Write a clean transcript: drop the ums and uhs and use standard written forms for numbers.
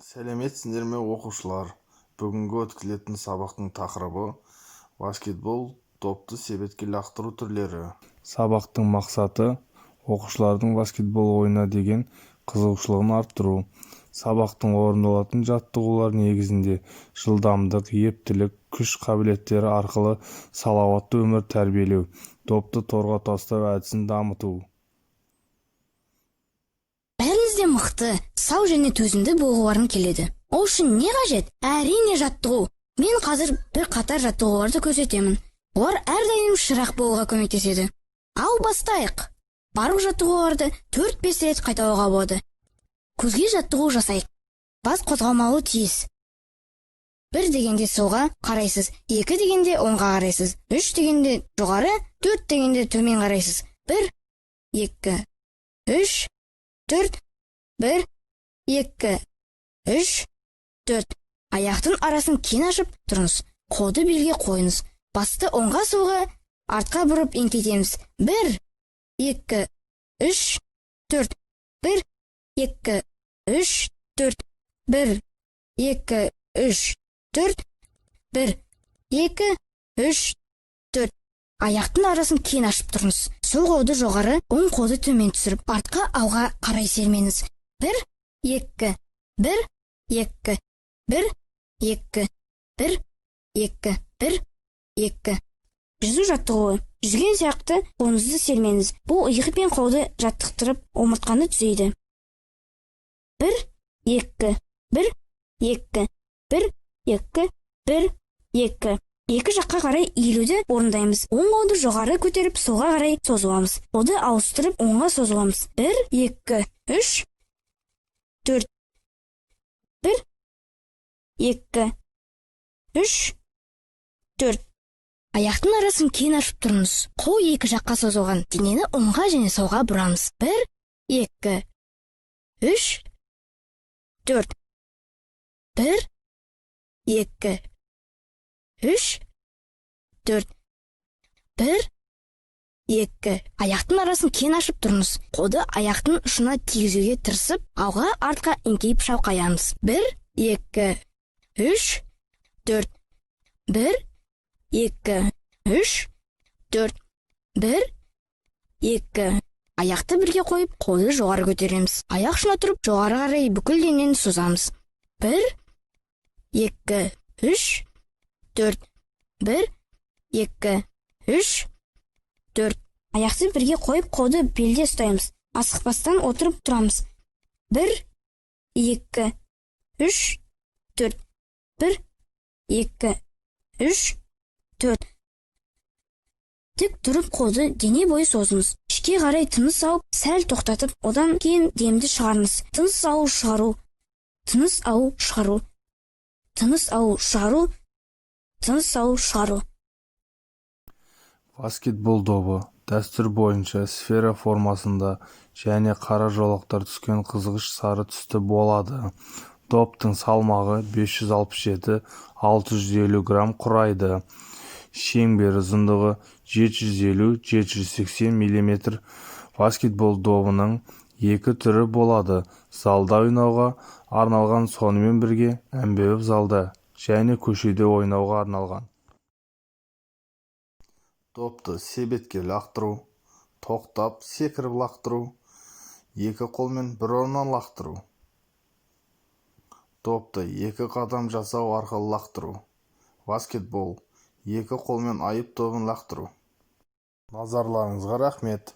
Сәлеметсіңдер ме оқушылар? Бүгінгі өткізілетін сабақтың тақырыбы баскетбол допты себетке лақтыру түрлері. Сабақтың мақсаты оқушылардың баскетбол ойынына деген қызығушылығын арттыру. Сабақтың орындалатын жаттығулар негізінде жылдамдық, ептілік, күш қабілеттері арқылы салауатты өмір тәрбиелеу, допты торға тастау әдісін дамыту. Бәріңіз де мықты, сау және төзімді болғыларың келеді. Ол үшін не қажет? Әрине жаттығу. Мен қазір бір қатар жаттығуларды көрсетемін. Олар әрдайым шырақ болуға көмектеседі. Ал бастайық. Барлық жаттығуларды 4-5 рет қайталауға болады. Көзге жаттығу жасайық. Бас қозғалмауы тиіс. 1 дегенде солға қарайсыз, 2 дегенде оңға қарайсыз, 3 дегенде жоғары, 4 дегенде төмен қарайсыз. 1, 2, 3, 4, 1, 2, 3, 4. Аяқтың арасын кең ашып тұрыңыз. Қолды белге қойыңыз. Басты оңға солға, артқа бұрып еңкейтеміз. 1, 2, 3, 4. 1, 2, 3, 4. 1, 2, 3, 4. 1, 2, 3, 4. Аяқтың арасын кең ашып тұрыңыз. Сол қолды жоғары, оң қолды төмен түсіріп, артқа алға қарай сермеңіз. 1, 2, 1, 2, 1, 2, 1, 2, 1, 2. Жүзу жаттығуы. Жүзген сияқты қолыңызды сермеңіз. Бұл иығы пен қолды жаттықтырып, омыртқаны түзейді. 1, 2, 1, 2, 1, 2, 1, 2. Екі жаққа қарай иілуді орындаймыз. Оң қолды жоғары көтеріп, солға қарай созыламыз. Қолды ауыстырып, оңға созыламыз. 1, 2, 3, 4. 1, 2, 3, 4. Аяқтың арасын кең ашып тұрыңыз. Қол екі жаққа созылған. Денені оңға және солға бұрамыз. 1, 2, 3, 4. 1, 2, 3, 4. 1, 2. Аяқтың арасын кең ашып тұрыңыз. Қолды аяқтың ұшына тигізуге тырысып, алға артқа еңкейіп шалқаямыз. 1, 2, 3, 4. 1, 2, 3, 4. 1, 2. Аяқты бірге қойып, қолды жоғары көтереміз. Аяқ ұшына тұрып, жоғары қарай бүкіл денені созамыз. 1, 2, 3, 4. 1, 2, 3, 4. Аяқты бірге қойып, қолды белде ұстаймыз. Асықпастан отырып тұрамыз. 1, 2, 3, 4. 1, 2, 3, 4. Тік тұрып қолды дене бойы созыңыз. Ішке қарай тыныс алып, сәл тоқтатып, одан кейін демді шығарыңыз. Тыныс алу, шығару. Тыныс алу, шығару. Тыныс алу, шығару. Тыныс алу, шығару. Баскетбол добы дәстүр бойынша сфера формасында және қара жолақтар түскен қызғыш сары түсті болады. Доптың салмағы 567-650 грамм құрайды. Шеңбер ұзындығы 750-780 мм. Баскетбол добының 2 түрі болады. Залда ойнауға арналған, сонымен бірге әмбебап залда және көшеде ойнауға арналған. Допты себетке лақтыру, тоқтап секіріп лақтыру, 2 қолмен бір орыннан лақтыру. Допты 2 қадам жасау арқылы лақтыру. Баскетбол 2 қолмен айып добын лақтыру. Назарларыңызға рахмет.